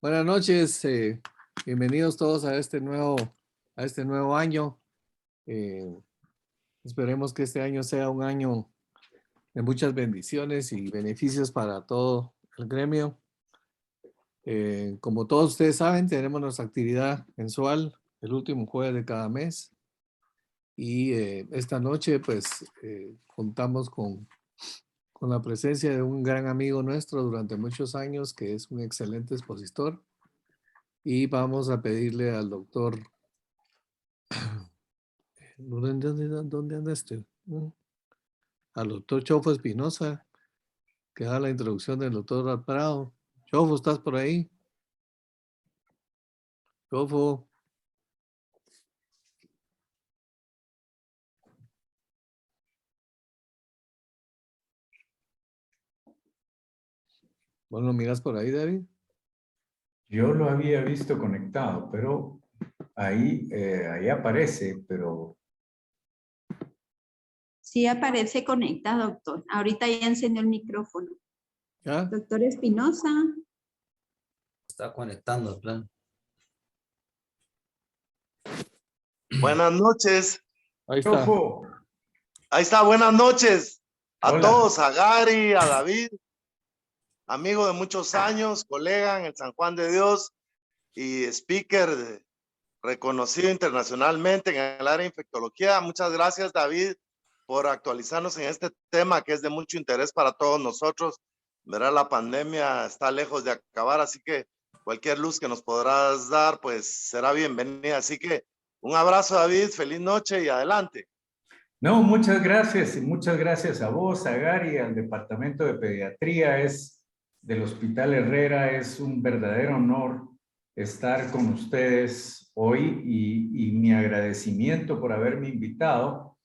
Buenas noches, bienvenidos todos a este nuevo año. Eh, Esperemos que este año sea un año de muchas bendiciones y beneficios para todo el gremio. Como todos ustedes saben, tenemos nuestra actividad mensual el último jueves de cada mes y esta noche pues contamos con la presencia de un gran amigo nuestro durante muchos años que es un excelente expositor. Y vamos a pedirle al doctor, ¿dónde anda este? Al doctor Chofo Espinosa, que da la introducción del doctor Alprado. Chofo, ¿estás por ahí? Chofo. ¿Vos lo miras por ahí, David? Yo lo había visto conectado, pero ahí aparece, pero... Sí aparece conectado, doctor. Ahorita ya encendió el micrófono. ¿Ya? Doctor Espinosa. Está conectando el plan. Buenas noches. Ahí está. ¡Ojo! Ahí está, buenas noches. A Hola. todos, a Gary, a David, amigo de muchos años, colega en el San Juan de Dios y speaker reconocido internacionalmente en el área de infectología. Muchas gracias, David, por actualizarnos en este tema que es de mucho interés para todos nosotros. Verá, la pandemia está lejos de acabar, así que cualquier luz que nos podrás dar, pues será bienvenida. Así que un abrazo, David, feliz noche y adelante. No, muchas gracias y muchas gracias a vos, a Gary, al Departamento de Pediatría del Hospital Herrera. Es un verdadero honor estar con ustedes hoy y mi agradecimiento por haberme invitado.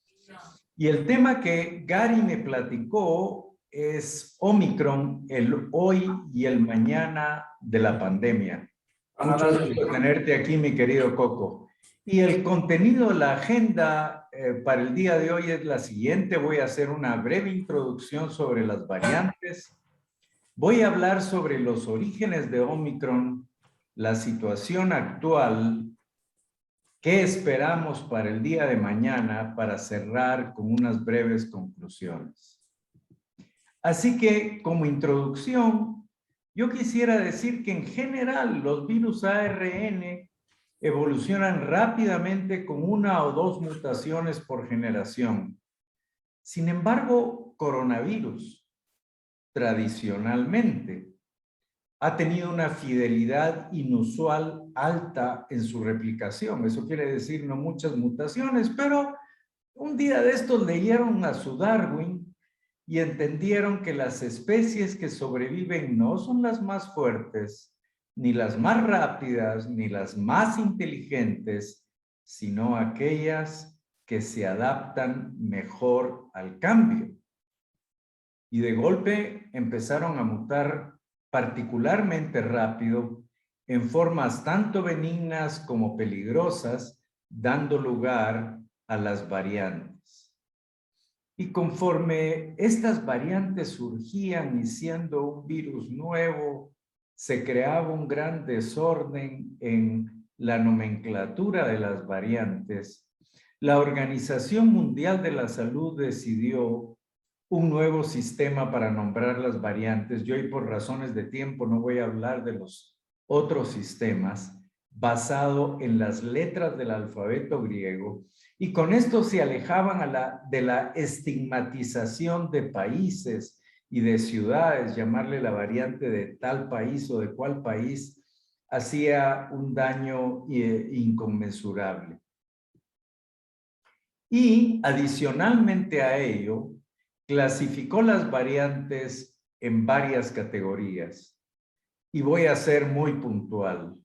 Y el tema que Gary me platicó es Omicron, el hoy y el mañana de la pandemia. Mucho gusto tenerte aquí, mi querido Coco. Y el contenido de la agenda para el día de hoy es la siguiente. Voy a hacer una breve introducción sobre las variantes. Voy a hablar sobre los orígenes de Omicron, la situación actual, qué esperamos para el día de mañana, para cerrar con unas breves conclusiones. Así que, como introducción, yo quisiera decir que en general los virus ARN evolucionan rápidamente con una o dos mutaciones por generación. Sin embargo, coronavirus, tradicionalmente, ha tenido una fidelidad inusual alta en su replicación. Eso quiere decir no muchas mutaciones, pero un día de estos leyeron a su Darwin y entendieron que las especies que sobreviven no son las más fuertes, ni las más rápidas, ni las más inteligentes, sino aquellas que se adaptan mejor al cambio. Y de golpe empezaron a mutar particularmente rápido en formas tanto benignas como peligrosas, dando lugar a las variantes. Y conforme estas variantes surgían y siendo un virus nuevo, se creaba un gran desorden en la nomenclatura de las variantes. La Organización Mundial de la Salud decidió un nuevo sistema para nombrar las variantes. Yo, y por razones de tiempo, no voy a hablar de los otros sistemas, basado en las letras del alfabeto griego, y con esto se alejaban de la estigmatización de países y de ciudades. Llamarle la variante de tal país o de cual país hacía un daño inconmensurable. Y adicionalmente a ello, clasificó las variantes en varias categorías. Y voy a ser muy puntual.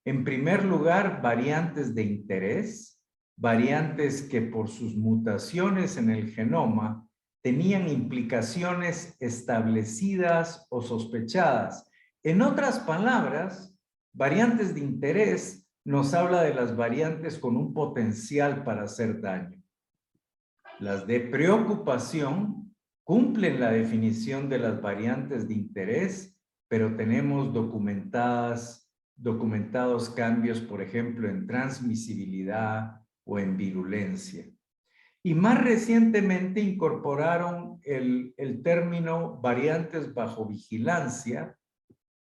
En primer lugar, variantes de interés, variantes que por sus mutaciones en el genoma tenían implicaciones establecidas o sospechadas. En otras palabras, variantes de interés nos habla de las variantes con un potencial para hacer daño. Las de preocupación cumplen la definición de las variantes de interés pero tenemos documentados cambios, por ejemplo, en transmisibilidad o en virulencia. Y más recientemente incorporaron el término variantes bajo vigilancia,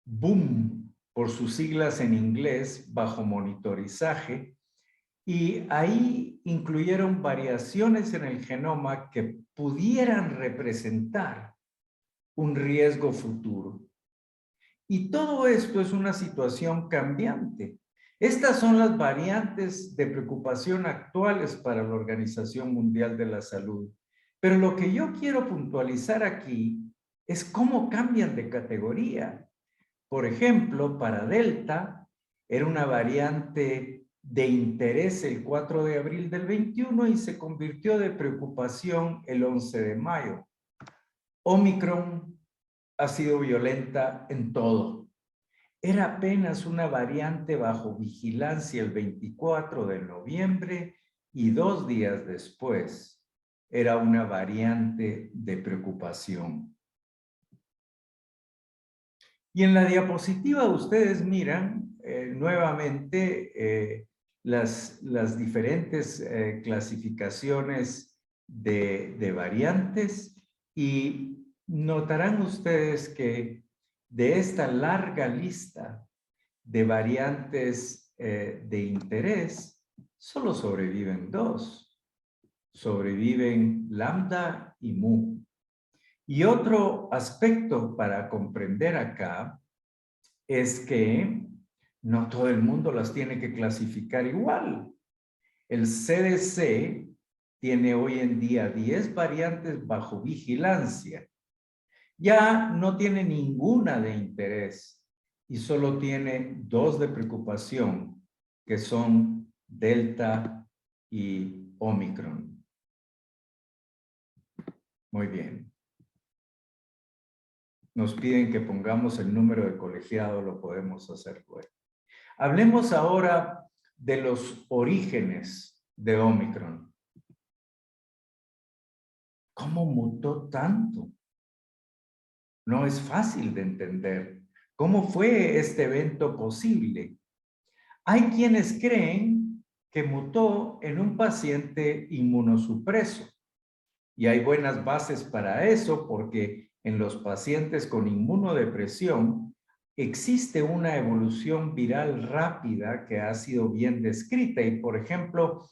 BOOM, por sus siglas en inglés, bajo monitorizaje, y ahí incluyeron variaciones en el genoma que pudieran representar un riesgo futuro. Y todo esto es una situación cambiante. Estas son las variantes de preocupación actuales para la Organización Mundial de la Salud. Pero lo que yo quiero puntualizar aquí es cómo cambian de categoría. Por ejemplo, para Delta, era una variante de interés el 4 de abril del 21 y se convirtió de preocupación el 11 de mayo. Omicron ha sido violenta en todo. Era apenas una variante bajo vigilancia el 24 de noviembre y 2 días después era una variante de preocupación. Y en la diapositiva ustedes miran nuevamente las diferentes clasificaciones de variantes y notarán ustedes que de esta larga lista de variantes de interés, solo sobreviven 2. Sobreviven lambda y mu. Y otro aspecto para comprender acá es que no todo el mundo las tiene que clasificar igual. El CDC tiene hoy en día 10 variantes bajo vigilancia. Ya no tiene ninguna de interés y solo tiene 2 de preocupación, que son Delta y Omicron. Muy bien. Nos piden que pongamos el número de colegiado, lo podemos hacer luego. Hablemos ahora de los orígenes de Omicron. ¿Cómo mutó tanto? No es fácil de entender. ¿Cómo fue este evento posible? Hay quienes creen que mutó en un paciente inmunosupreso. Y hay buenas bases para eso porque en los pacientes con inmunodepresión existe una evolución viral rápida que ha sido bien descrita. Y por ejemplo,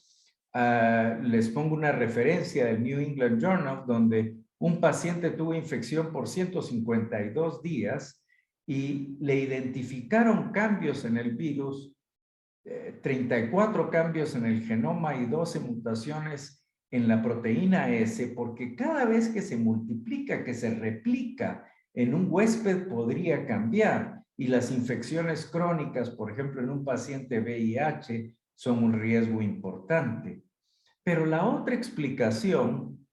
les pongo una referencia del New England Journal donde un paciente tuvo infección por 152 días y le identificaron cambios en el virus, 34 cambios en el genoma y 12 mutaciones en la proteína S, porque cada vez que se multiplica, que se replica en un huésped podría cambiar. Y las infecciones crónicas, por ejemplo, en un paciente VIH, son un riesgo importante. Pero la otra explicación,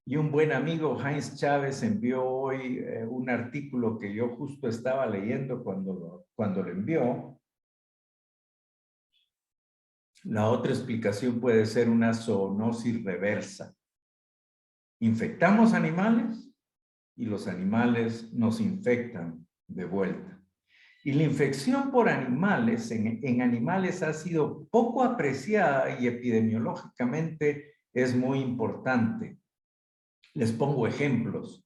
y un buen amigo, Heinz Chávez, envió hoy un artículo que yo justo estaba leyendo cuando lo envió. La otra explicación puede ser una zoonosis reversa. Infectamos animales y los animales nos infectan de vuelta. Y la infección por animales, en animales ha sido poco apreciada y epidemiológicamente es muy importante. Les pongo ejemplos.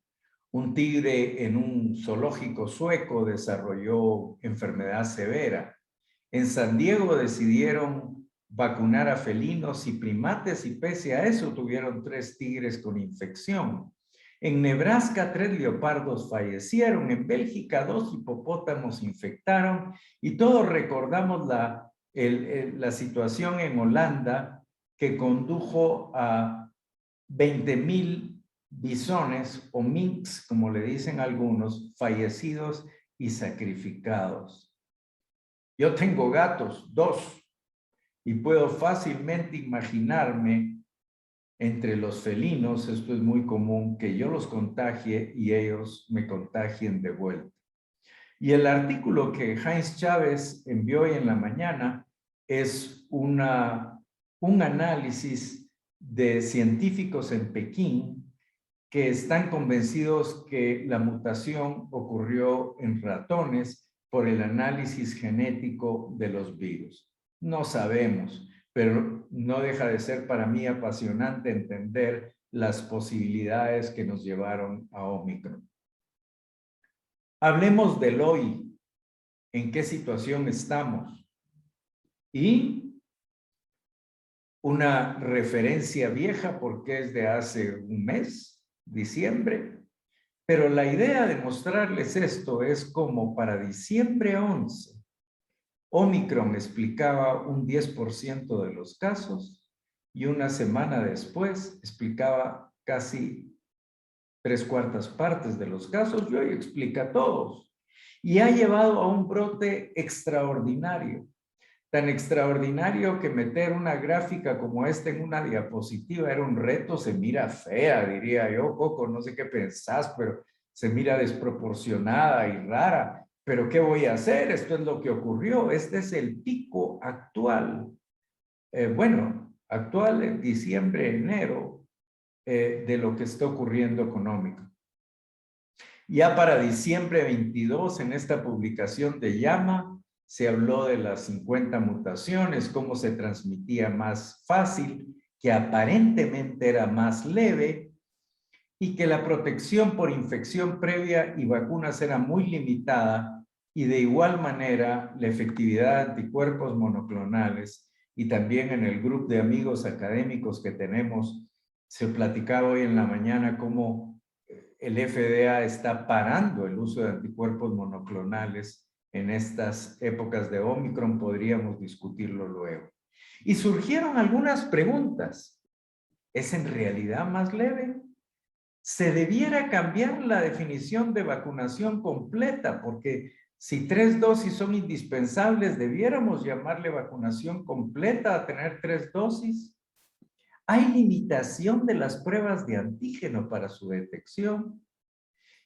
Un tigre en un zoológico sueco desarrolló enfermedad severa. En San Diego decidieron vacunar a felinos y primates y pese a eso tuvieron 3 tigres con infección. En Nebraska 3 leopardos fallecieron. En Bélgica 2 hipopótamos infectaron y todos recordamos la situación en Holanda que condujo a 20,000 bisones o minks, como le dicen algunos, fallecidos y sacrificados. Yo tengo gatos, 2. Y puedo fácilmente imaginarme entre los felinos, esto es muy común, que yo los contagie y ellos me contagien de vuelta. Y el artículo que Heinz Chávez envió hoy en la mañana es un análisis de científicos en Pekín que están convencidos que la mutación ocurrió en ratones por el análisis genético de los virus. No sabemos, pero no deja de ser para mí apasionante entender las posibilidades que nos llevaron a Omicron. Hablemos del hoy, en qué situación estamos. Y una referencia vieja porque es de hace un mes, diciembre, pero la idea de mostrarles esto es como para diciembre 11, Omicron explicaba un 10% de los casos y una semana después explicaba casi 3/4 partes de los casos y hoy explica todos. Y ha llevado a un brote extraordinario, tan extraordinario que meter una gráfica como esta en una diapositiva era un reto, se mira fea, diría yo, Coco, no sé qué pensás, pero se mira desproporcionada y rara. Pero ¿qué voy a hacer? Esto es lo que ocurrió. Este es el pico actual. Actual en diciembre, enero, de lo que está ocurriendo económico. Ya para diciembre 22, en esta publicación de Llama, se habló de las 50 mutaciones, cómo se transmitía más fácil, que aparentemente era más leve, y que la protección por infección previa y vacunas era muy limitada, y de igual manera la efectividad de anticuerpos monoclonales, y también en el grupo de amigos académicos que tenemos, se platicaba hoy en la mañana cómo el FDA está parando el uso de anticuerpos monoclonales en estas épocas de Omicron, podríamos discutirlo luego. Y surgieron algunas preguntas. ¿Es en realidad más leve? ¿Se debiera cambiar la definición de vacunación completa? Porque si 3 dosis son indispensables, ¿debiéramos llamarle vacunación completa a tener 3 dosis? ¿Hay limitación de las pruebas de antígeno para su detección?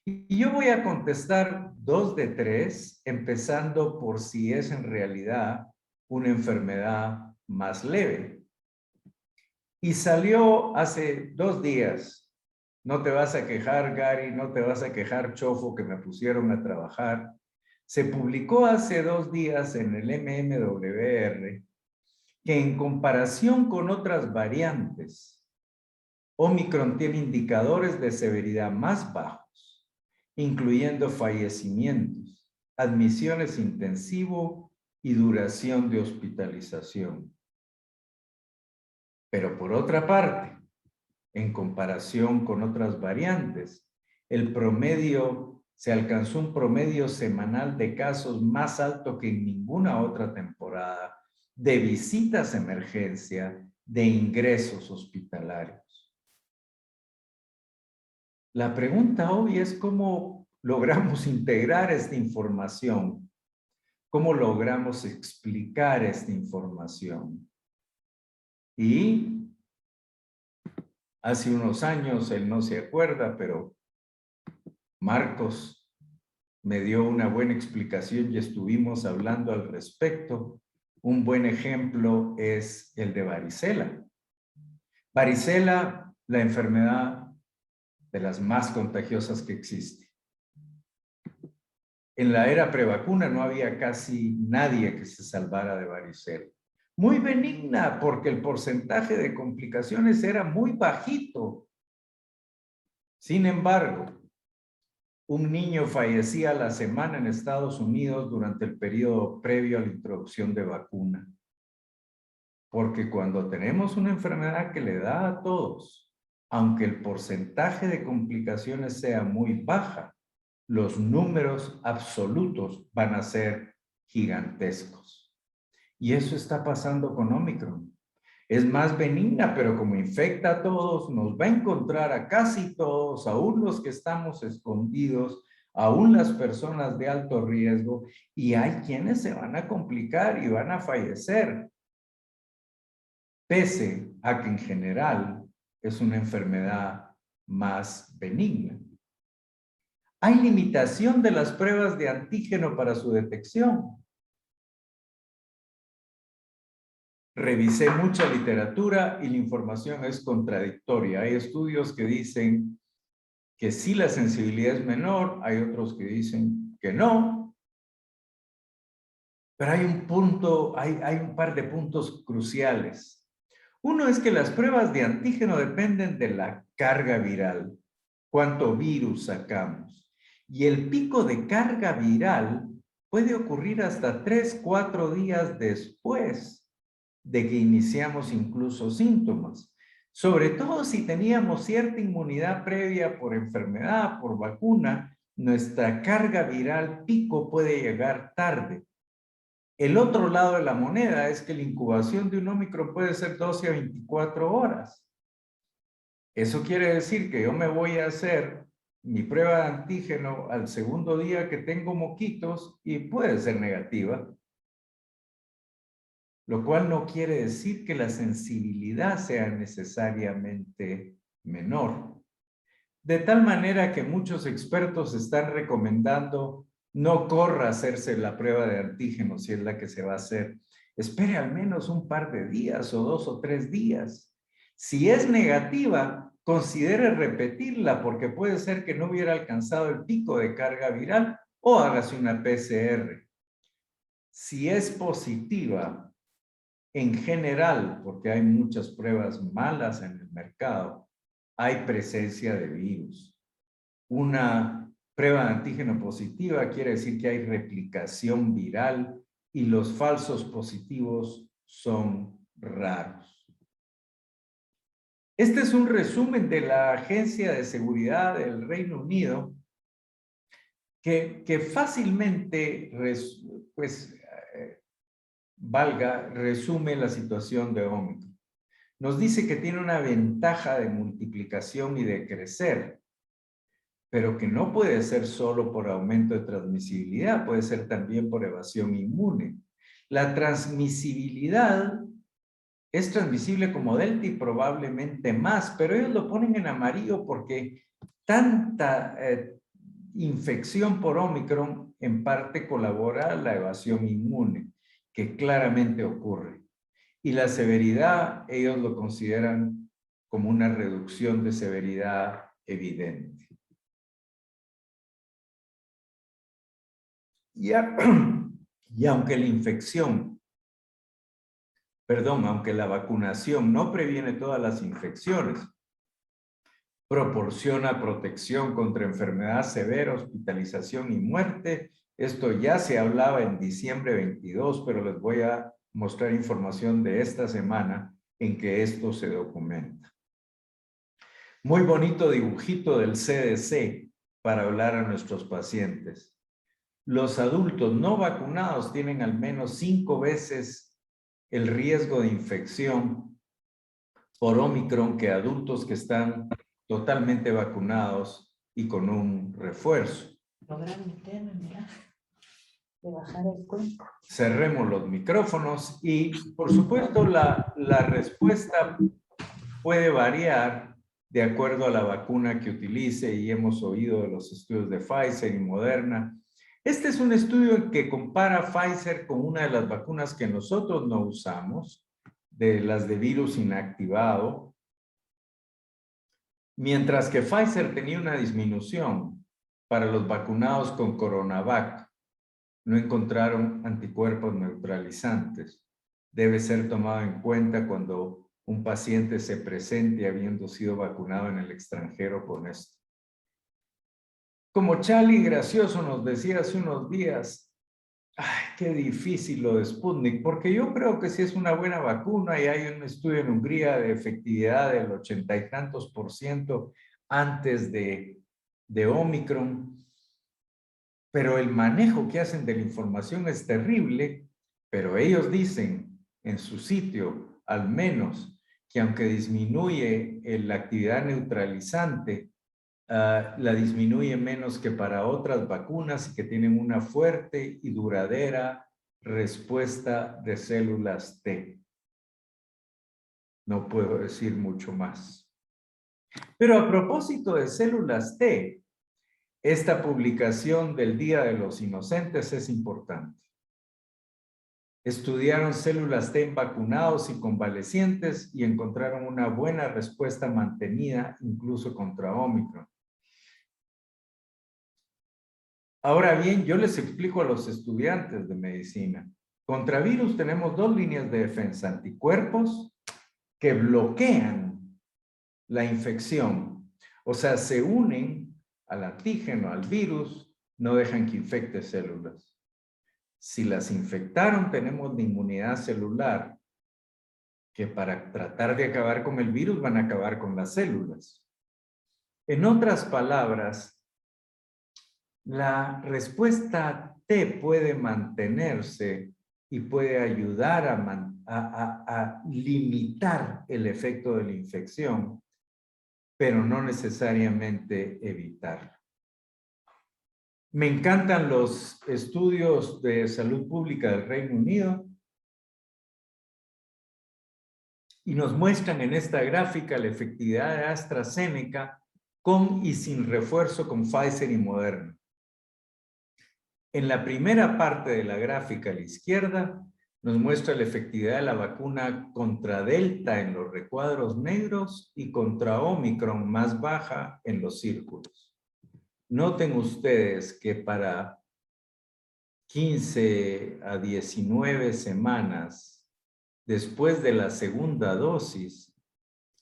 Y yo voy a contestar 2 de 3, empezando por si es en realidad una enfermedad más leve. Y salió hace 2 días. No te vas a quejar, Gary, no te vas a quejar, Chofo, que me pusieron a trabajar. Se publicó hace 2 días en el MMWR que en comparación con otras variantes, Omicron tiene indicadores de severidad más bajos, incluyendo fallecimientos, admisiones intensivo y duración de hospitalización. Pero por otra parte, en comparación con otras variantes, se alcanzó un promedio semanal de casos más alto que en ninguna otra temporada, de visitas a emergencia, de ingresos hospitalarios. La pregunta obvia es cómo logramos integrar esta información, cómo logramos explicar esta información. Y hace unos años, él no se acuerda, pero Marcos me dio una buena explicación y estuvimos hablando al respecto. Un buen ejemplo es el de varicela. Varicela, la enfermedad de las más contagiosas que existe. En la era prevacuna no había casi nadie que se salvara de varicela. Muy benigna porque el porcentaje de complicaciones era muy bajito. Sin embargo, un niño fallecía a la semana en Estados Unidos durante el periodo previo a la introducción de vacuna. Porque cuando tenemos una enfermedad que le da a todos, aunque el porcentaje de complicaciones sea muy baja, los números absolutos van a ser gigantescos. Y eso está pasando con Omicron. Es más benigna, pero como infecta a todos, nos va a encontrar a casi todos, aún los que estamos escondidos, aún las personas de alto riesgo, y hay quienes se van a complicar y van a fallecer, pese a que en general es una enfermedad más benigna. Hay limitación de las pruebas de antígeno para su detección. Revisé mucha literatura y la información es contradictoria. Hay estudios que dicen que sí la sensibilidad es menor, hay otros que dicen que no. Pero hay un punto, hay un par de puntos cruciales. Uno es que las pruebas de antígeno dependen de la carga viral, cuánto virus sacamos. Y el pico de carga viral puede ocurrir hasta 3, 4 días después de que iniciamos incluso síntomas. Sobre todo si teníamos cierta inmunidad previa por enfermedad, por vacuna, nuestra carga viral pico puede llegar tarde. El otro lado de la moneda es que la incubación de un Ómicron puede ser 12 a 24 horas. Eso quiere decir que yo me voy a hacer mi prueba de antígeno al segundo día que tengo moquitos y puede ser negativa. Lo cual no quiere decir que la sensibilidad sea necesariamente menor. De tal manera que muchos expertos están recomendando no corra a hacerse la prueba de antígeno si es la que se va a hacer. Espere al menos un par de días o 2 o 3 días. Si es negativa, considere repetirla porque puede ser que no hubiera alcanzado el pico de carga viral o hágase una PCR. Si es positiva, en general, porque hay muchas pruebas malas en el mercado, hay presencia de virus. Una prueba de antígeno positiva quiere decir que hay replicación viral y los falsos positivos son raros. Este es un resumen de la Agencia de Seguridad del Reino Unido que fácilmente resume la situación de Ómicron. Nos dice que tiene una ventaja de multiplicación y de crecer, pero que no puede ser solo por aumento de transmisibilidad, puede ser también por evasión inmune. La transmisibilidad es transmisible como Delta y probablemente más, pero ellos lo ponen en amarillo porque tanta infección por Ómicron en parte colabora a la evasión inmune, que claramente ocurre. Y la severidad, ellos lo consideran como una reducción de severidad evidente. Y aunque la infección, aunque la vacunación no previene todas las infecciones, proporciona protección contra enfermedad severa, hospitalización y muerte. Esto ya se hablaba en diciembre 22, pero les voy a mostrar información de esta semana en que esto se documenta. Muy bonito dibujito del CDC para hablar a nuestros pacientes. Los adultos no vacunados tienen al menos 5 veces el riesgo de infección por Ómicron que adultos que están totalmente vacunados y con un refuerzo. Cerremos los micrófonos y, por supuesto, la respuesta puede variar de acuerdo a la vacuna que utilice y hemos oído de los estudios de Pfizer y Moderna. Este es un estudio que compara Pfizer con una de las vacunas que nosotros no usamos, de las de virus inactivado, mientras que Pfizer tenía una disminución para los vacunados con Coronavac. No encontraron anticuerpos neutralizantes. Debe ser tomado en cuenta cuando un paciente se presente habiendo sido vacunado en el extranjero con esto. Como Charlie Gracioso nos decía hace unos días, ¡ay, qué difícil lo de Sputnik! Porque yo creo que sí es una buena vacuna y hay un estudio en Hungría de efectividad del 80 y tantos % antes de Ómicron. Pero el manejo que hacen de la información es terrible, pero ellos dicen en su sitio, al menos, que aunque disminuye la actividad neutralizante, la disminuye menos que para otras vacunas y que tienen una fuerte y duradera respuesta de células T. No puedo decir mucho más. Pero a propósito de células T, esta publicación del Día de los Inocentes es importante. Estudiaron células T en vacunados y convalecientes y encontraron una buena respuesta mantenida incluso contra Ómicron. Ahora bien, yo les explico a los estudiantes de medicina. Contra virus tenemos dos líneas de defensa: anticuerpos que bloquean la infección. O sea, se unen al antígeno, al virus, no dejan que infecte células. Si las infectaron, tenemos la inmunidad celular, que para tratar de acabar con el virus van a acabar con las células. En otras palabras, la respuesta T puede mantenerse y puede ayudar a limitar el efecto de la infección, pero no necesariamente evitarlo. Me encantan los estudios de salud pública del Reino Unido y nos muestran en esta gráfica la efectividad de AstraZeneca con y sin refuerzo con Pfizer y Moderna. En la primera parte de la gráfica a la izquierda nos muestra la efectividad de la vacuna contra Delta en los recuadros negros y contra Omicron más baja en los círculos. Noten ustedes que para 15 a 19 semanas después de la segunda dosis,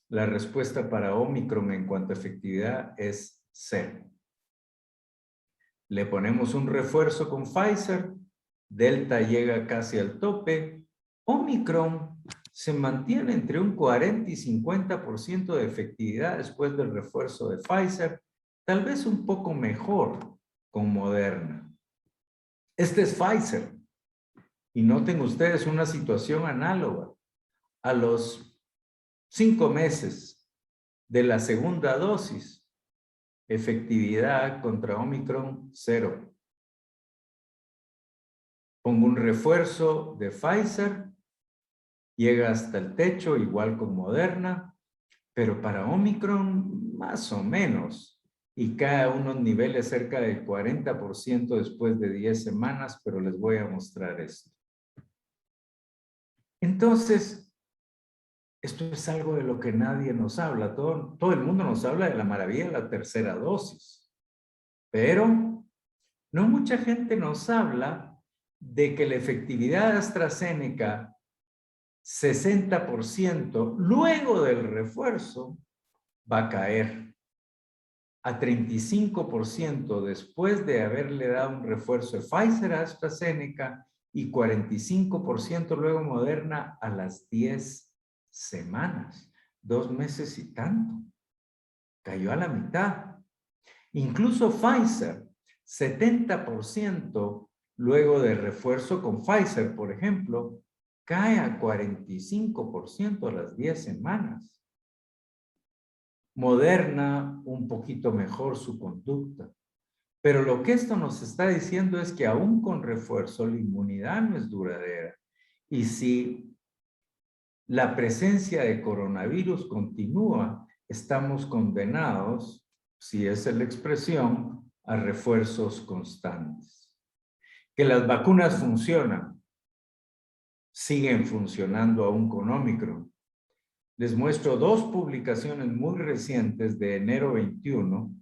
la respuesta para Omicron en cuanto a efectividad es 0. Le ponemos un refuerzo con Pfizer, Delta llega casi al tope, Omicron se mantiene entre un 40 y 50% de efectividad después del refuerzo de Pfizer, tal vez un poco mejor con Moderna. Este es Pfizer. Y noten ustedes una situación análoga. A los 5 meses de la segunda dosis, efectividad contra Omicron 0. Pongo un refuerzo de Pfizer, llega hasta el techo, igual con Moderna, pero para Omicron más o menos, y cae a unos niveles cerca del 40% después de 10 semanas, pero les voy a mostrar esto. Entonces, esto es algo de lo que nadie nos habla. Todo el mundo nos habla de la maravilla de la tercera dosis. Pero no mucha gente nos habla de que la efectividad de AstraZeneca, 60%, luego del refuerzo, va a caer a 35% después de haberle dado un refuerzo de Pfizer a AstraZeneca y 45% luego Moderna a las 10 semanas, 2 meses y tanto. Cayó a la mitad. Incluso Pfizer, 70% luego de refuerzo con Pfizer, por ejemplo, cae a 45% a las 10 semanas. Moderna, un poquito mejor su conducta. Pero lo que esto nos está diciendo es que aún con refuerzo la inmunidad no es duradera. Y si la presencia de coronavirus continúa, estamos condenados, si esa es la expresión, a refuerzos constantes. Que las vacunas funcionan, siguen funcionando aún con Omicron. Les muestro 2 publicaciones muy recientes de enero 21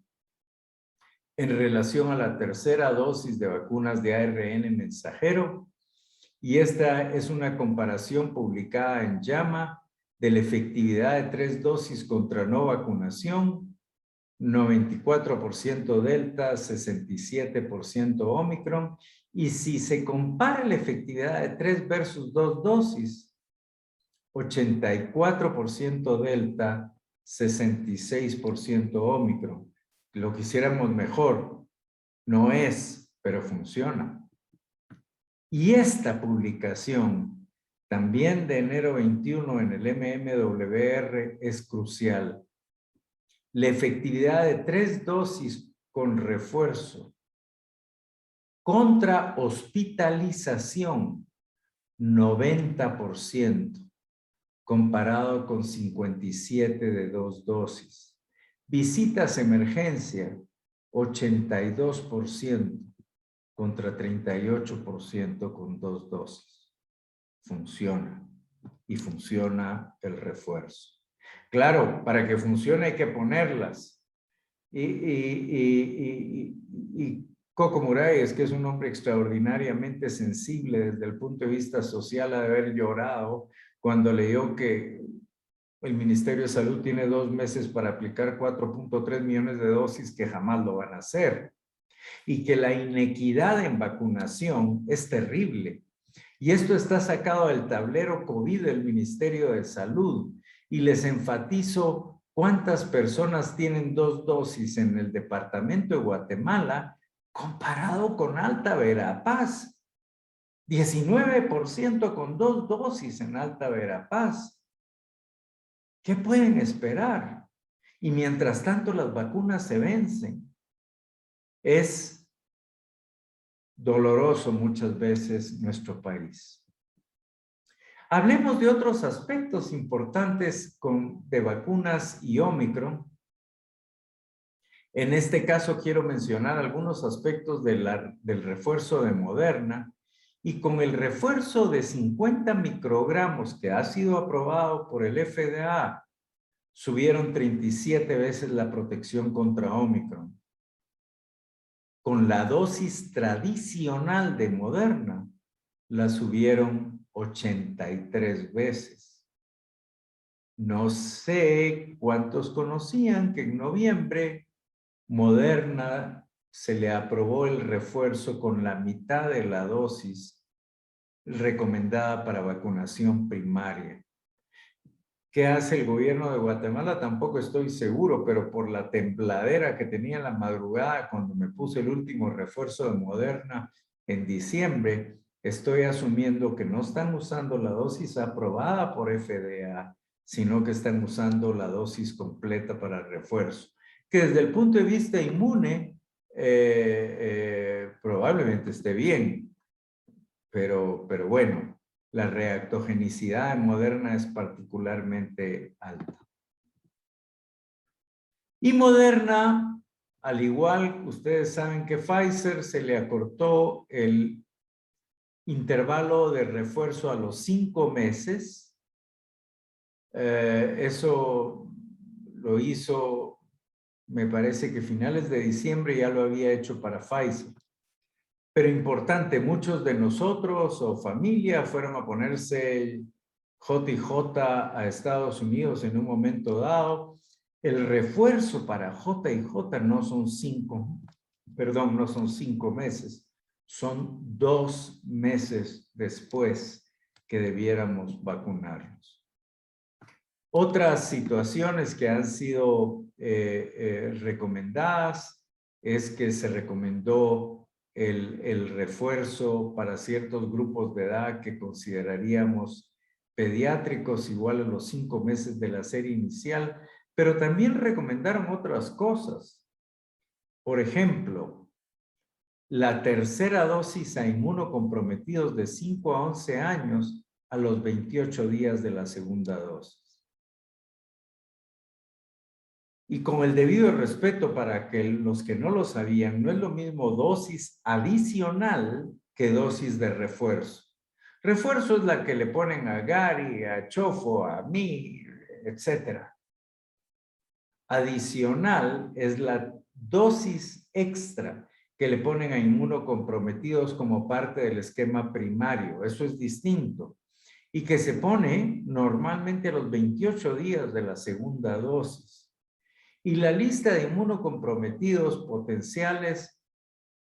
en relación a la tercera dosis de vacunas de ARN mensajero. Y esta es una comparación publicada en JAMA de la efectividad de 3 dosis contra no vacunación, 94% Delta, 67% Omicron. Y si se compara la efectividad de 3 versus 2 dosis, 84% Delta, 66% Omicron. Lo quisiéramos mejor. No es, pero funciona. Y esta publicación, también de enero 21 en el MMWR, es crucial. La efectividad de 3 dosis con refuerzo contra hospitalización, 90%. Comparado con 57 de 2 dosis. Visitas emergencia, 82% contra 38% con 2 dosis. Funciona. Y funciona el refuerzo. Claro, para que funcione hay que ponerlas. Y Coco Muralles, que es un hombre extraordinariamente sensible desde el punto de vista social, ha de haber llorado cuando leyó que el Ministerio de Salud tiene 2 meses para aplicar 4.3 millones de dosis que jamás lo van a hacer. Y que la inequidad en vacunación es terrible. Y esto está sacado del tablero COVID del Ministerio de Salud. Y les enfatizo cuántas personas tienen 2 dosis en el departamento de Guatemala comparado con Alta Verapaz. 19% con 2 dosis en Alta Verapaz. ¿Qué pueden esperar? Y mientras tanto las vacunas se vencen. Es doloroso muchas veces nuestro país. Hablemos de otros aspectos importantes de vacunas y Ómicron. En este caso quiero mencionar algunos aspectos del refuerzo de Moderna, y con el refuerzo de 50 microgramos que ha sido aprobado por el FDA, subieron 37 veces la protección contra Ómicron. Con la dosis tradicional de Moderna, la subieron 83 veces. No sé cuántos conocían que en noviembre Moderna se le aprobó el refuerzo con la mitad de la dosis recomendada para vacunación primaria. ¿Qué hace el gobierno de Guatemala? Tampoco estoy seguro, pero por la tembladera que tenía en la madrugada cuando me puse el último refuerzo de Moderna en diciembre, estoy asumiendo que no están usando la dosis aprobada por FDA, sino que están usando la dosis completa para refuerzo. Que desde el punto de vista inmune, probablemente esté bien, pero bueno, la reactogenicidad en Moderna es particularmente alta. Y Moderna, al igual, ustedes saben que Pfizer se le acortó el intervalo de refuerzo a los 5 meses. Eso lo hizo, me parece que finales de diciembre ya lo había hecho para Pfizer. Pero importante, muchos de nosotros o familia fueron a ponerse JJ a Estados Unidos en un momento dado. El refuerzo para JJ no son 5 meses, son 2 meses después que debiéramos vacunarnos. Otras situaciones que han sido recomendadas es que se recomendó el refuerzo para ciertos grupos de edad que consideraríamos pediátricos igual a los 5 meses de la serie inicial, pero también recomendaron otras cosas. Por ejemplo, la tercera dosis a inmunocomprometidos de 5 a 11 años a los 28 días de la segunda dosis. Y con el debido respeto para que los que no lo sabían, no es lo mismo dosis adicional que dosis de refuerzo. Refuerzo es la que le ponen a Gary, a Chofo, a mí, etc. Adicional es la dosis extra que le ponen a inmunocomprometidos como parte del esquema primario. Eso es distinto. Y que se pone normalmente a los 28 días de la segunda dosis. Y la lista de inmunocomprometidos potenciales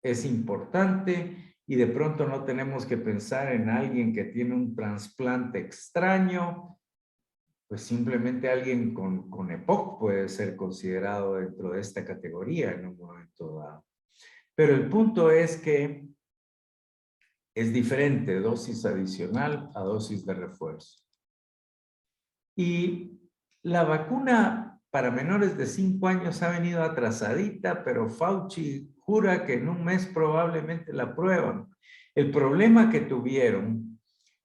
es importante y de pronto no tenemos que pensar en alguien que tiene un trasplante extraño, pues simplemente alguien con EPOC puede ser considerado dentro de esta categoría en un momento dado. Pero el punto es que es diferente dosis adicional a dosis de refuerzo. Y la vacuna para menores de 5 años ha venido atrasadita, pero Fauci jura que en un mes probablemente la aprueban. El problema que tuvieron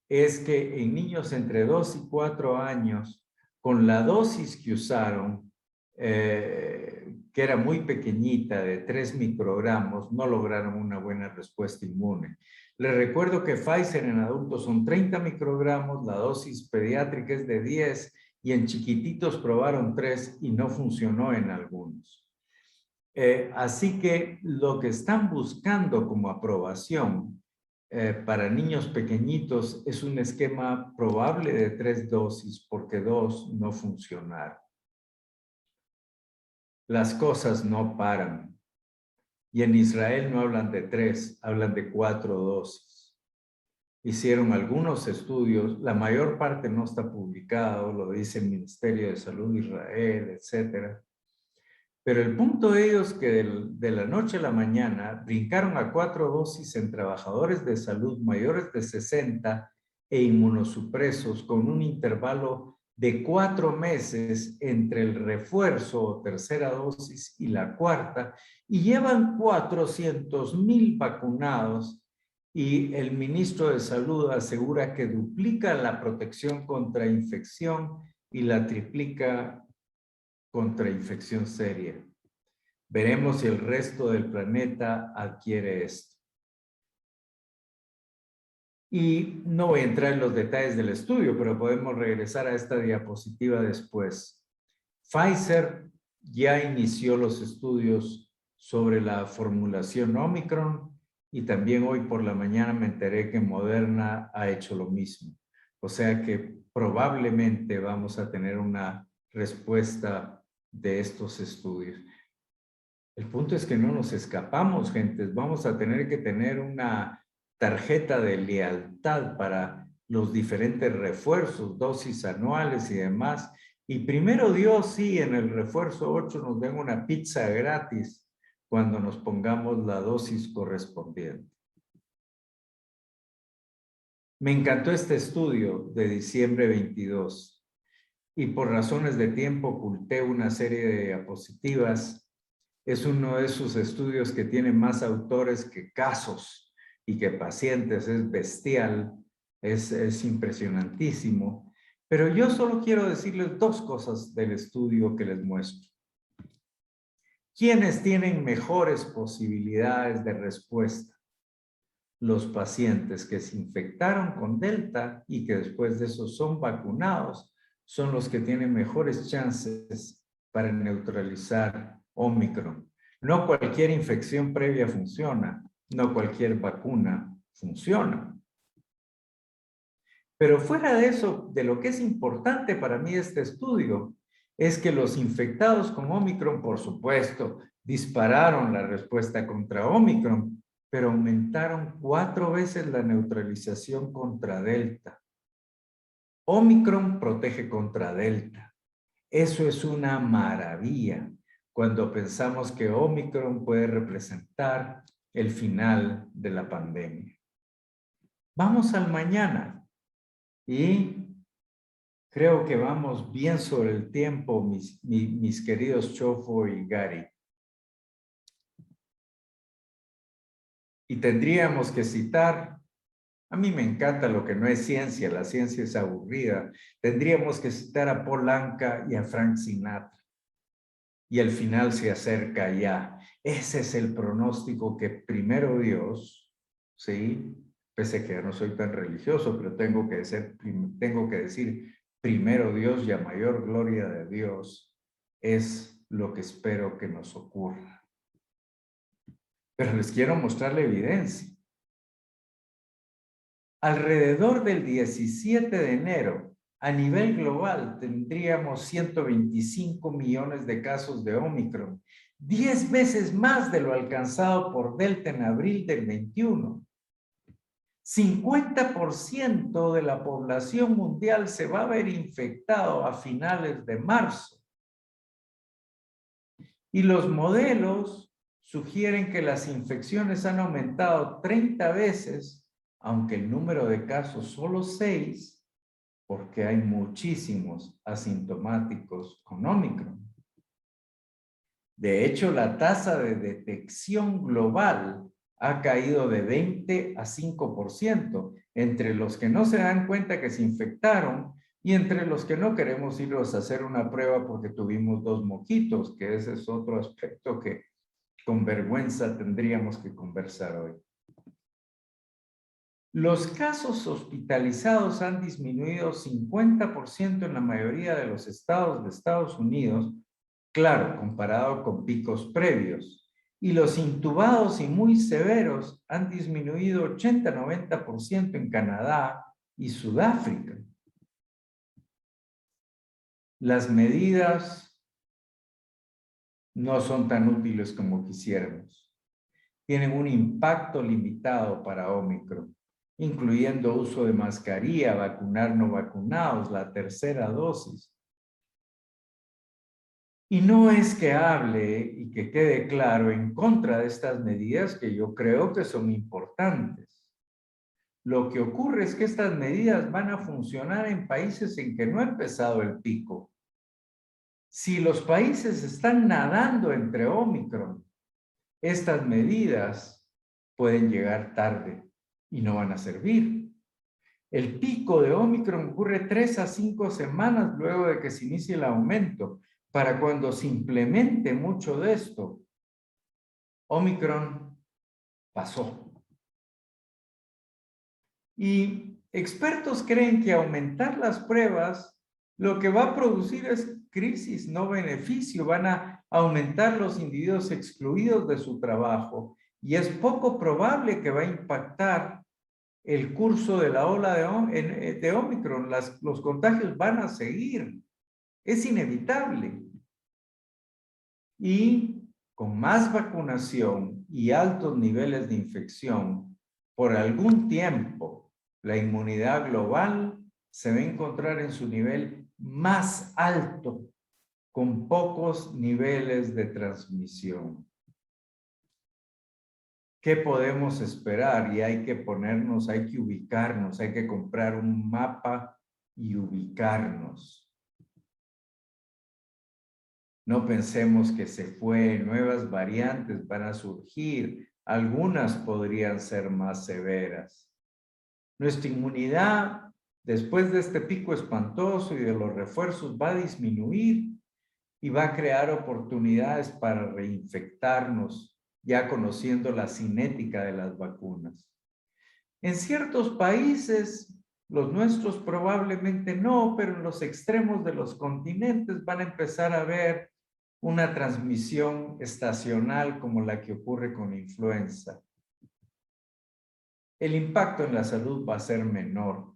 es que en niños entre 2 y 4 años, con la dosis que usaron, que era muy pequeñita, de 3 microgramos, no lograron una buena respuesta inmune. Les recuerdo que Pfizer en adultos son 30 microgramos, la dosis pediátrica es de 10, y en chiquititos probaron 3 y no funcionó en algunos. Así que lo que están buscando como aprobación para niños pequeñitos es un esquema probable de 3 dosis, porque 2 no funcionaron. Las cosas no paran. Y en Israel no hablan de 3, hablan de 4 dosis. Hicieron algunos estudios, la mayor parte no está publicado, lo dice el Ministerio de Salud de Israel, etcétera. Pero el punto de ellos es que de la noche a la mañana brincaron a 4 dosis en trabajadores de salud mayores de 60 e inmunosupresos con un intervalo de 4 meses entre el refuerzo o tercera dosis y la cuarta, y llevan 400,000 vacunados, y el ministro de Salud asegura que duplica la protección contra infección y la triplica contra infección seria. Veremos si el resto del planeta adquiere esto. Y no voy a entrar en los detalles del estudio, pero podemos regresar a esta diapositiva después. Pfizer ya inició los estudios sobre la formulación Omicron, y también hoy por la mañana me enteré que Moderna ha hecho lo mismo. O sea que probablemente vamos a tener una respuesta de estos estudios. El punto es que no nos escapamos, gentes. Vamos a tener que tener una tarjeta de lealtad para los diferentes refuerzos, dosis anuales y demás. Y primero Dios, sí, en el refuerzo 8 nos den una pizza gratis cuando nos pongamos la dosis correspondiente. Me encantó este estudio de diciembre 22 y por razones de tiempo oculté una serie de diapositivas. Es uno de esos estudios que tiene más autores que casos y que pacientes. Es bestial, es impresionantísimo. Pero yo solo quiero decirles 2 cosas del estudio que les muestro. ¿Quiénes tienen mejores posibilidades de respuesta? Los pacientes que se infectaron con Delta y que después de eso son vacunados son los que tienen mejores chances para neutralizar Omicron. No cualquier infección previa funciona, no cualquier vacuna funciona. Pero fuera de eso, de lo que es importante para mí este estudio, es que los infectados con Omicron, por supuesto, dispararon la respuesta contra Omicron, pero aumentaron 4 veces la neutralización contra Delta. Omicron protege contra Delta. Eso es una maravilla cuando pensamos que Omicron puede representar el final de la pandemia. Vamos al mañana y creo que vamos bien sobre el tiempo, mis queridos Chofo y Gary. Y tendríamos que citar, a mí me encanta lo que no es ciencia, la ciencia es aburrida. Tendríamos que citar a Paul Anka y a Frank Sinatra. Y el final se acerca ya. Ese es el pronóstico que primero Dios, ¿sí? Pese a que no soy tan religioso, pero tengo que decir primero Dios y a mayor gloria de Dios es lo que espero que nos ocurra. Pero les quiero mostrar la evidencia. Alrededor del 17 de enero, a nivel global, tendríamos 125 millones de casos de Omicron, 10 veces más de lo alcanzado por Delta en abril del 21. 50% de la población mundial se va a ver infectado a finales de marzo. Y los modelos sugieren que las infecciones han aumentado 30 veces, aunque el número de casos solo 6, porque hay muchísimos asintomáticos con Omicron. De hecho, la tasa de detección global ha caído de 20 a 5% entre los que no se dan cuenta que se infectaron y entre los que no queremos irnos a hacer una prueba porque tuvimos 2 moquitos, que ese es otro aspecto que con vergüenza tendríamos que conversar hoy. Los casos hospitalizados han disminuido 50% en la mayoría de los estados de Estados Unidos Claro, comparado con picos previos. Y los intubados y muy severos han disminuido 80-90% en Canadá y Sudáfrica. Las medidas no son tan útiles como quisiéramos. Tienen un impacto limitado para Ómicron, incluyendo uso de mascarilla, vacunar no vacunados, la tercera dosis. Y no es que hable y que quede claro en contra de estas medidas que yo creo que son importantes. Lo que ocurre es que estas medidas van a funcionar en países en que no ha empezado el pico. Si los países están nadando entre Ómicron, estas medidas pueden llegar tarde y no van a servir. El pico de Ómicron ocurre 3 a 5 semanas luego de que se inicie el aumento. Para cuando se implemente mucho de esto, Ómicron pasó. Y expertos creen que aumentar las pruebas lo que va a producir es crisis, no beneficio. Van a aumentar los individuos excluidos de su trabajo y es poco probable que va a impactar el curso de la ola de Ómicron. Los contagios van a seguir. Es inevitable. Y con más vacunación y altos niveles de infección, por algún tiempo, la inmunidad global se va a encontrar en su nivel más alto, con pocos niveles de transmisión. ¿Qué podemos esperar? Y hay que ponernos, hay que ubicarnos, hay que comprar un mapa y ubicarnos. No pensemos que se fue, nuevas variantes van a surgir, algunas podrían ser más severas. Nuestra inmunidad, después de este pico espantoso y de los refuerzos, va a disminuir y va a crear oportunidades para reinfectarnos, ya conociendo la cinética de las vacunas. En ciertos países, los nuestros probablemente no, pero en los extremos de los continentes van a empezar a ver una transmisión estacional como la que ocurre con influenza. El impacto en la salud va a ser menor.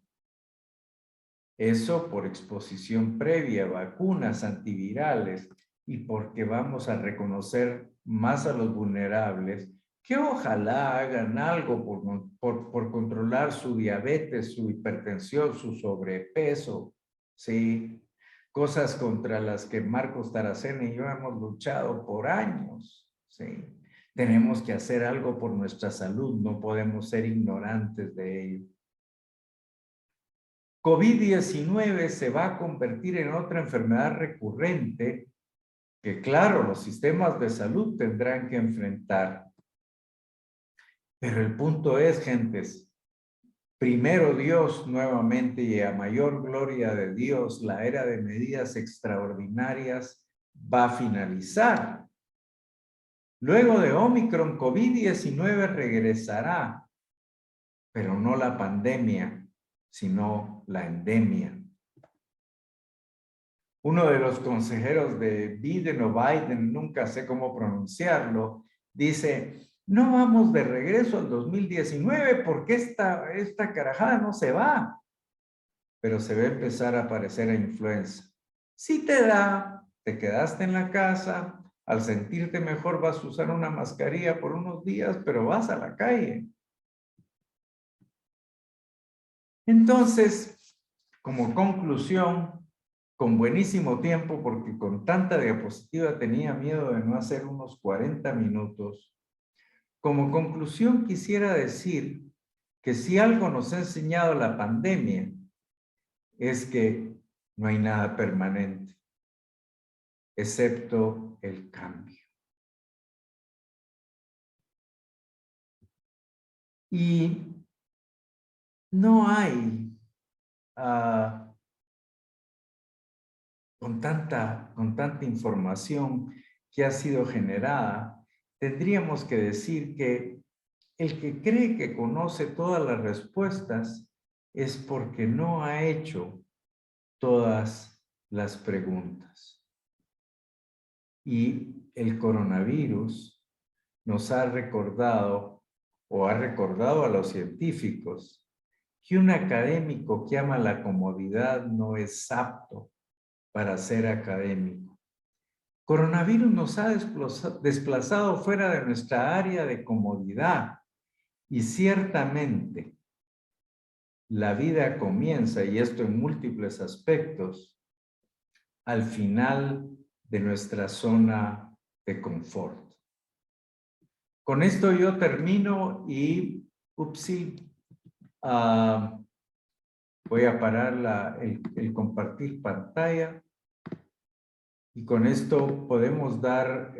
Eso por exposición previa, vacunas antivirales y porque vamos a reconocer más a los vulnerables que ojalá hagan algo por controlar su diabetes, su hipertensión, su sobrepeso, ¿sí? Cosas contra las que Marcos Taracena y yo hemos luchado por años, ¿sí? Tenemos que hacer algo por nuestra salud, no podemos ser ignorantes de ello. COVID-19 se va a convertir en otra enfermedad recurrente que, claro, los sistemas de salud tendrán que enfrentar. Pero el punto es, gentes, primero Dios nuevamente y a mayor gloria de Dios, la era de medidas extraordinarias va a finalizar. Luego de Ómicron, COVID-19 regresará, pero no la pandemia, sino la endemia. Uno de los consejeros de Biden, nunca sé cómo pronunciarlo, dice: no vamos de regreso al 2019 porque esta carajada no se va, pero se va a empezar a parecer a influenza. Si te da, te quedaste en la casa, al sentirte mejor vas a usar una mascarilla por unos días, pero vas a la calle. Entonces, como conclusión, con buenísimo tiempo, porque con tanta diapositiva tenía miedo de no hacer unos 40 minutos. Como conclusión quisiera decir que si algo nos ha enseñado la pandemia es que no hay nada permanente, excepto el cambio. Y no hay con tanta información que ha sido generada, tendríamos que decir que el que cree que conoce todas las respuestas es porque no ha hecho todas las preguntas. Y el coronavirus nos ha recordado o ha recordado a los científicos que un académico que ama la comodidad no es apto para ser académico. Coronavirus nos ha desplazado fuera de nuestra área de comodidad y ciertamente la vida comienza, y esto en múltiples aspectos, al final de nuestra zona de confort. Con esto yo termino y, voy a parar el compartir pantalla. Y con esto podemos dar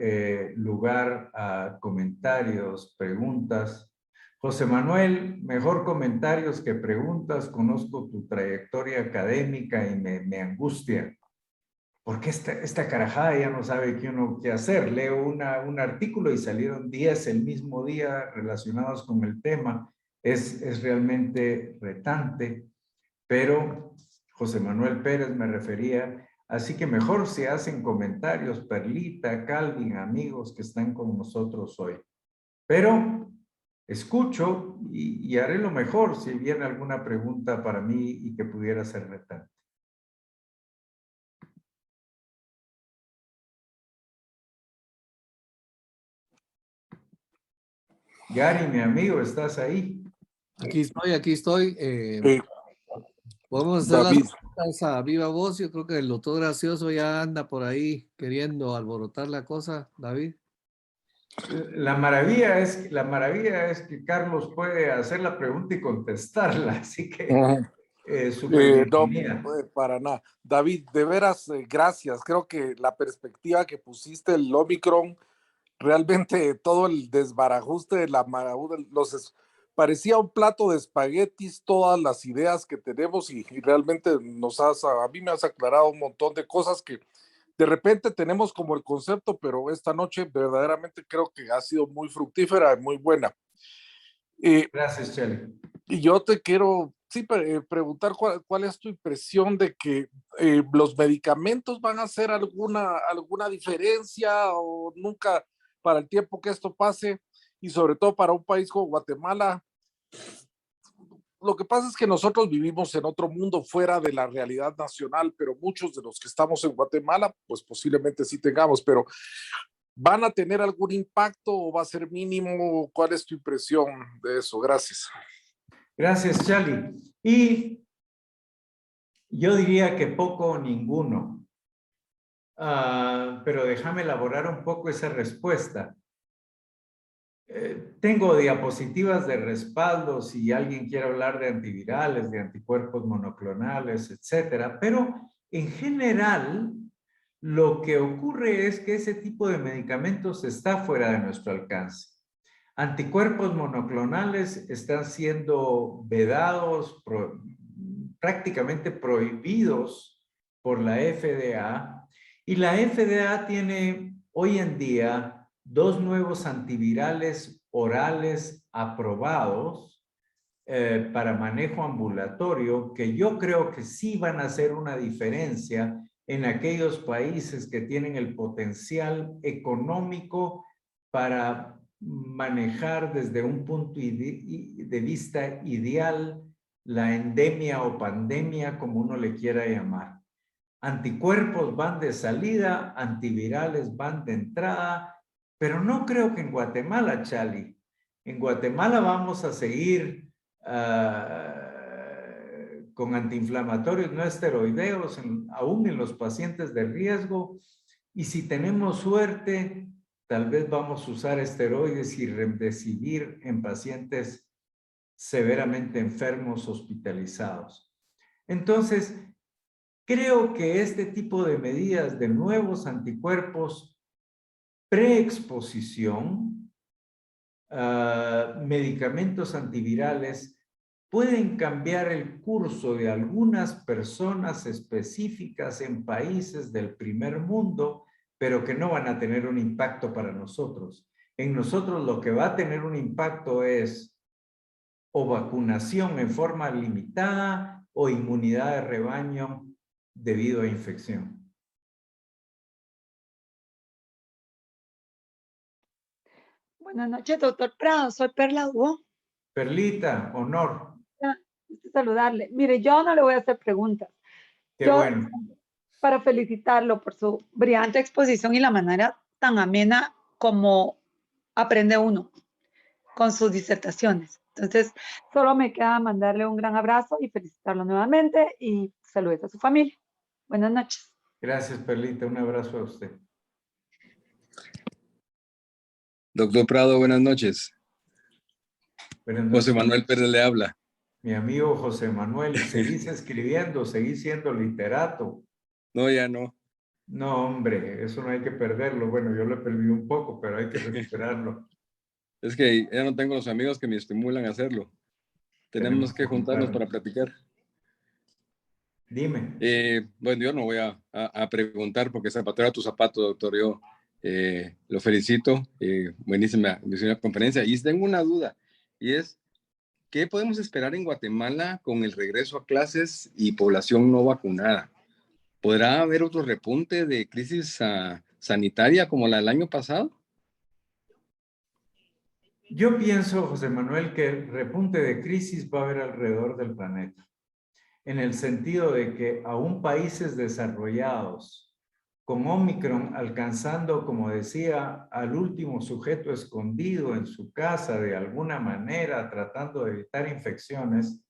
lugar a comentarios, preguntas. José Manuel, mejor comentarios que preguntas. Conozco tu trayectoria académica y me angustia. Porque esta carajada ya no sabe qué hacer. Leo un artículo y salieron 10 el mismo día relacionados con el tema. Es realmente retante. Pero José Manuel Pérez me refería. Así que mejor se hacen comentarios, Perlita, Calvin, amigos que están con nosotros hoy. Pero escucho y haré lo mejor si viene alguna pregunta para mí y que pudiera ser retante. Gary, mi amigo, ¿estás ahí? Aquí estoy, aquí estoy. Podemos hacer las David, preguntas a viva voz. Yo creo que el doctor Gracioso ya anda por ahí queriendo alborotar la cosa, David. La maravilla es que Carlos puede hacer la pregunta y contestarla, así que súper no, bienvenida. para nada. David, de veras, gracias. Creo que la perspectiva que pusiste, el Omicron, realmente todo el desbarajuste de la parecía un plato de espaguetis, todas las ideas que tenemos y realmente a mí me has aclarado un montón de cosas que de repente tenemos como el concepto, pero esta noche verdaderamente creo que ha sido muy fructífera y muy buena. Gracias, Chele. Y yo te quiero preguntar cuál es tu impresión de que los medicamentos van a hacer alguna diferencia o nunca para el tiempo que esto pase y sobre todo para un país como Guatemala. Lo que pasa es que nosotros vivimos en otro mundo fuera de la realidad nacional, pero muchos de los que estamos en Guatemala, pues posiblemente sí tengamos, pero ¿van a tener algún impacto o va a ser mínimo? ¿Cuál es tu impresión de eso? Gracias. Gracias, Charlie. Y yo diría que poco o ninguno. Pero déjame elaborar un poco esa respuesta. Tengo diapositivas de respaldo si alguien quiere hablar de antivirales, de anticuerpos monoclonales, etcétera. Pero en general, lo que ocurre es que ese tipo de medicamentos está fuera de nuestro alcance. Anticuerpos monoclonales están siendo vedados, prácticamente prohibidos por la FDA, y la FDA tiene hoy en día 2 nuevos antivirales orales aprobados para manejo ambulatorio que yo creo que sí van a hacer una diferencia en aquellos países que tienen el potencial económico para manejar desde un punto de vista ideal la endemia o pandemia, como uno le quiera llamar. Anticuerpos van de salida, antivirales van de entrada, pero no creo que en Guatemala, Chali. En Guatemala vamos a seguir con antiinflamatorios no esteroideos, aún en los pacientes de riesgo, y si tenemos suerte, tal vez vamos a usar esteroides y remdesivir en pacientes severamente enfermos hospitalizados. Entonces, creo que este tipo de medidas de nuevos anticuerpos, preexposición, medicamentos antivirales, pueden cambiar el curso de algunas personas específicas en países del primer mundo, pero que no van a tener un impacto para nosotros. En nosotros lo que va a tener un impacto es o vacunación en forma limitada o inmunidad de rebaño debido a infección. Buenas noches, doctor Prado. Soy Perla Hugo. Perlita, honor. Gusto saludarle. Mire, yo no le voy a hacer preguntas. Qué Yo, bueno. para felicitarlo por su brillante exposición y la manera tan amena como aprende uno con sus disertaciones. Entonces, solo me queda mandarle un gran abrazo y felicitarlo nuevamente y saludos a su familia. Buenas noches. Gracias, Perlita. Un abrazo a usted. Doctor Prado, buenas noches. Buenas noches. José Manuel Pérez le habla. Mi amigo José Manuel, seguís escribiendo, seguís siendo literato. No, ya no. No, hombre, eso no hay que perderlo. Bueno, yo lo he perdido un poco, pero hay que recuperarlo. Es que ya no tengo los amigos que me estimulan a hacerlo. Tenemos que juntarnos para platicar. Dime. Bueno, yo no voy a preguntar porque zapatero a tu zapato, doctor. Yo lo felicito. Buenísima conferencia. Y tengo una duda, y es, ¿qué podemos esperar en Guatemala con el regreso a clases y población no vacunada? ¿Podrá haber otro repunte de crisis sanitaria como la del año pasado? Yo pienso, José Manuel, que el repunte de crisis va a haber alrededor del planeta, en el sentido de que aún países desarrollados, con Omicron alcanzando, como decía, al último sujeto escondido en su casa de alguna manera, tratando de evitar infecciones,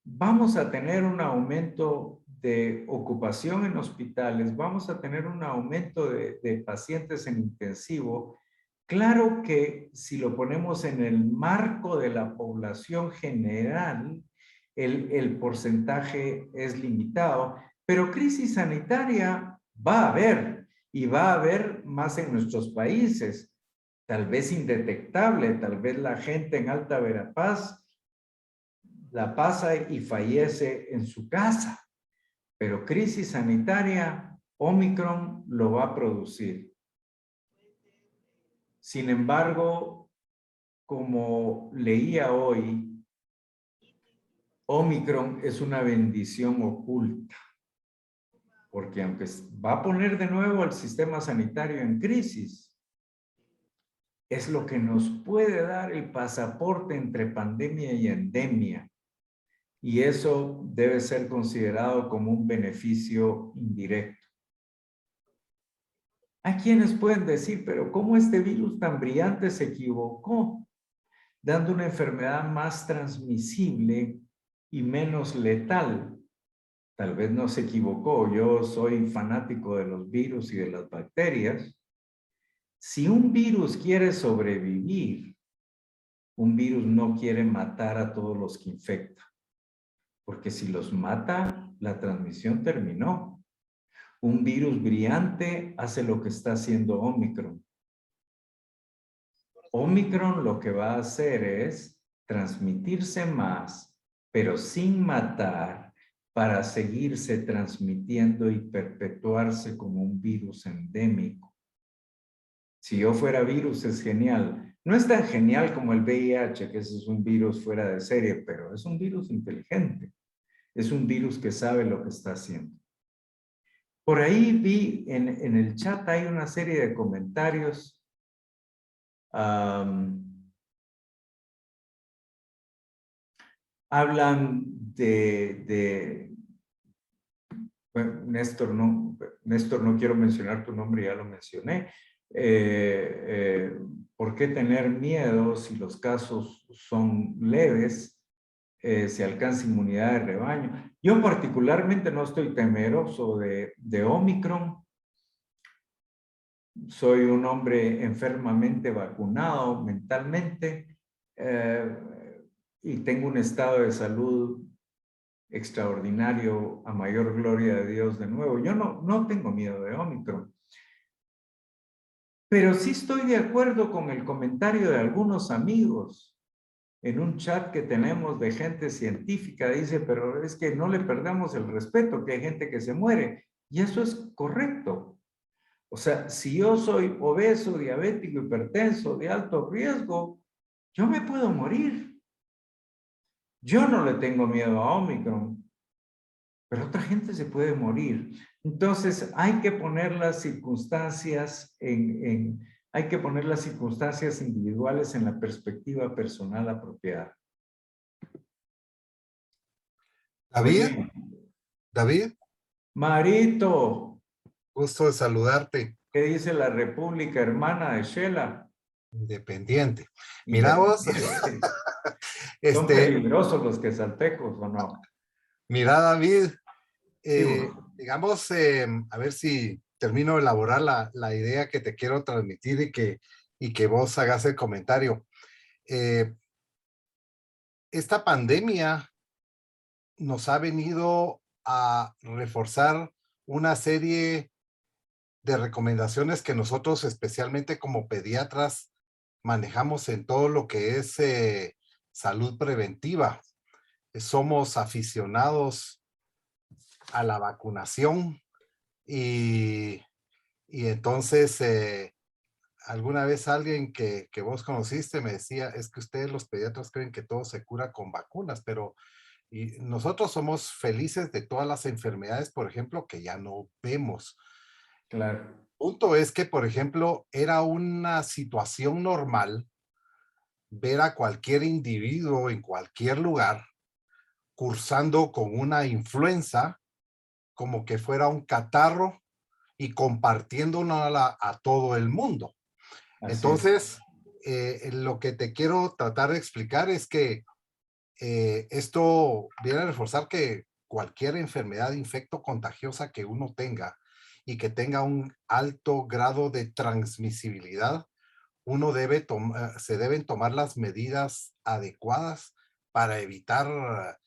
vamos a tener un aumento de ocupación en hospitales, vamos a tener un aumento de pacientes en intensivo. Claro que si lo ponemos en el marco de la población general, el porcentaje es limitado, pero crisis sanitaria va a haber, y va a haber más en nuestros países, tal vez indetectable, tal vez la gente en Alta Verapaz la pasa y fallece en su casa, pero crisis sanitaria, Omicron lo va a producir. Sin embargo, como leía hoy, Omicron es una bendición oculta, porque aunque va a poner de nuevo el sistema sanitario en crisis, es lo que nos puede dar el pasaporte entre pandemia y endemia. Y eso debe ser considerado como un beneficio indirecto. Hay quienes pueden decir, pero ¿cómo este virus tan brillante se equivocó? Dando una enfermedad más transmisible y menos letal. Tal vez no se equivocó. Yo soy fanático de los virus y de las bacterias. Si un virus quiere sobrevivir, un virus no quiere matar a todos los que infecta. Porque si los mata, la transmisión terminó. Un virus brillante hace lo que está haciendo Omicron. Omicron lo que va a hacer es transmitirse más, pero sin matar, para seguirse transmitiendo y perpetuarse como un virus endémico. Si yo fuera virus es genial. No es tan genial como el VIH, que ese es un virus fuera de serie, pero es un virus inteligente. Es un virus que sabe lo que está haciendo. Por ahí vi en el chat hay una serie de comentarios. Hablan bueno, Néstor, no quiero mencionar tu nombre, ya lo mencioné. ¿Por qué tener miedo si los casos son leves? Se alcanza inmunidad de rebaño. Yo particularmente no estoy temeroso de Omicron. Soy un hombre enfermamente vacunado mentalmente y tengo un estado de salud extraordinario, a mayor gloria de Dios de nuevo. Yo no tengo miedo de Omicron. Pero sí estoy de acuerdo con el comentario de algunos amigos en un chat que tenemos de gente científica. Dice, pero es que no le perdamos el respeto, que hay gente que se muere. Y eso es correcto. O sea, si yo soy obeso, diabético, hipertenso, de alto riesgo, yo me puedo morir. Yo no le tengo miedo a Omicron, pero otra gente se puede morir. Entonces, hay que poner las circunstancias en hay que poner las circunstancias individuales en la perspectiva personal apropiada. Muy David, bien. David, Marito, gusto de saludarte, ¿qué dice la República Hermana de Shela? independiente. Mira vos, Independiente. Son este, peligrosos los quesaltecos, ¿o no? mira David, Sí, bueno. digamos, a ver si termino de elaborar la idea que te quiero transmitir y que vos hagas el comentario. Esta pandemia nos ha venido a reforzar una serie de recomendaciones que nosotros, especialmente como pediatras, manejamos en todo lo que es salud preventiva. Somos aficionados a la vacunación y entonces alguna vez alguien que vos conociste me decía, es que ustedes los pediatras creen que todo se cura con vacunas, pero y nosotros somos felices de todas las enfermedades, por ejemplo, que ya no vemos. Claro. Punto es que, por ejemplo, era una situación normal ver a cualquier individuo en cualquier lugar cursando con una influenza como que fuera un catarro y compartiéndola a todo el mundo. Así Entonces, lo que te quiero tratar de explicar es que esto viene a reforzar que cualquier enfermedad infecto contagiosa que uno tenga y que tenga un alto grado de transmisibilidad, uno se deben tomar las medidas adecuadas para evitar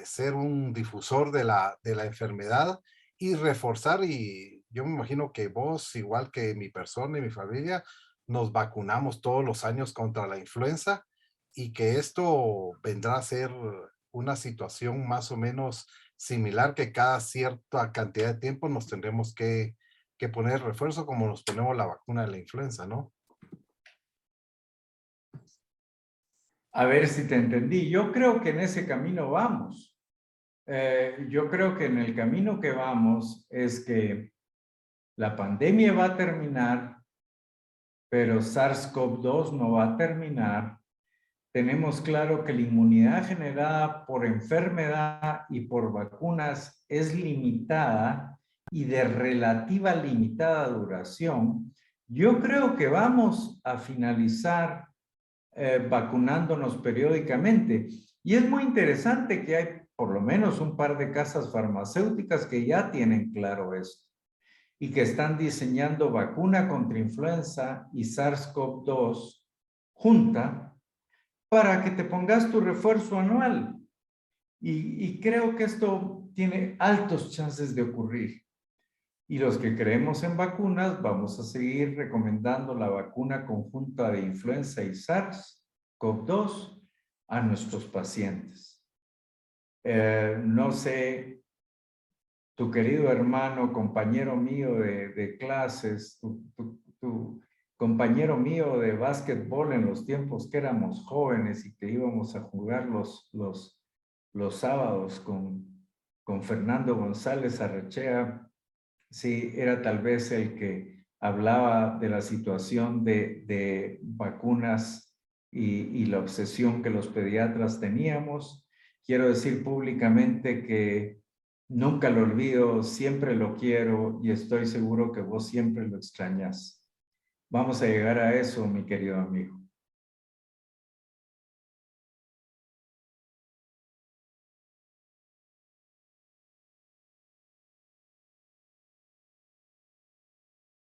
ser un difusor de la enfermedad y reforzar, y yo me imagino que vos, igual que mi persona y mi familia, nos vacunamos todos los años contra la influenza y que esto vendrá a ser una situación más o menos similar, que cada cierta cantidad de tiempo nos tendremos que poner refuerzo como nos ponemos la vacuna de la influenza, ¿no? A ver si te entendí. Yo creo que en ese camino vamos. Yo creo que en el camino que vamos es que la pandemia va a terminar, pero SARS-CoV-2 no va a terminar. Tenemos claro que la inmunidad generada por enfermedad y por vacunas es limitada y de relativa limitada duración. Yo creo que vamos a finalizar vacunándonos periódicamente. Y es muy interesante que hay por lo menos un par de casas farmacéuticas que ya tienen claro esto y que están diseñando vacuna contra influenza y SARS-CoV-2 junta para que te pongas tu refuerzo anual. Y creo que esto tiene altos chances de ocurrir. Y los que creemos en vacunas, vamos a seguir recomendando la vacuna conjunta de influenza y SARS-CoV-2 a nuestros pacientes. No sé, tu querido hermano, compañero mío de clases, tu compañero mío de básquetbol en los tiempos que éramos jóvenes y que íbamos a jugar los sábados con Fernando González Arrechea, sí, era tal vez el que hablaba de la situación de vacunas y la obsesión que los pediatras teníamos. Quiero decir públicamente que nunca lo olvido, siempre lo quiero y estoy seguro que vos siempre lo extrañas. Vamos a llegar a eso, mi querido amigo.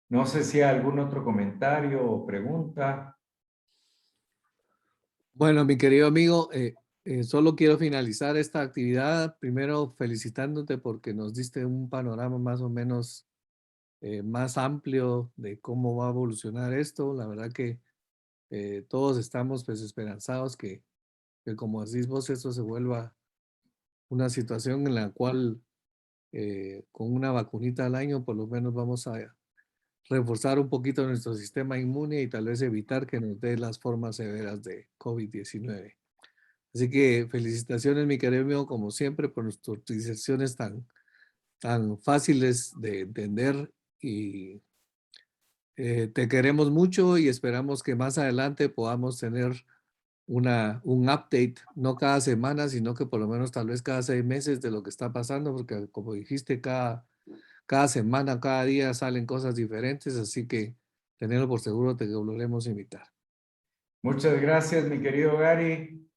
No sé si hay algún otro comentario o pregunta. Bueno, mi querido amigo, solo quiero finalizar esta actividad. Primero, felicitándote porque nos diste un panorama más o menos más amplio de cómo va a evolucionar esto. La verdad que todos estamos pues esperanzados que como decís vos, esto se vuelva una situación en la cual con una vacunita al año por lo menos vamos a reforzar un poquito nuestro sistema inmune y tal vez evitar que nos dé las formas severas de COVID-19. Así que felicitaciones, mi querido amigo, como siempre, por nuestras utilizaciones tan fáciles de entender y Te queremos mucho y esperamos que más adelante podamos tener un update, no cada semana, sino que por lo menos tal vez cada 6 meses de lo que está pasando, porque como dijiste, cada semana, cada día salen cosas diferentes, así que tenerlo por seguro te volveremos a invitar. Muchas gracias, mi querido Gary.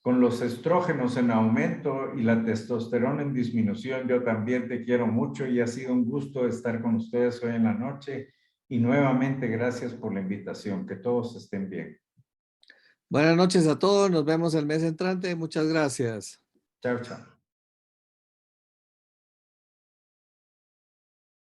Con los estrógenos en aumento y la testosterona en disminución, yo también te quiero mucho y ha sido un gusto estar con ustedes hoy en la noche. Y nuevamente, gracias por la invitación. Que todos estén bien. Buenas noches a todos. Nos vemos el mes entrante. Muchas gracias. Chao, chao.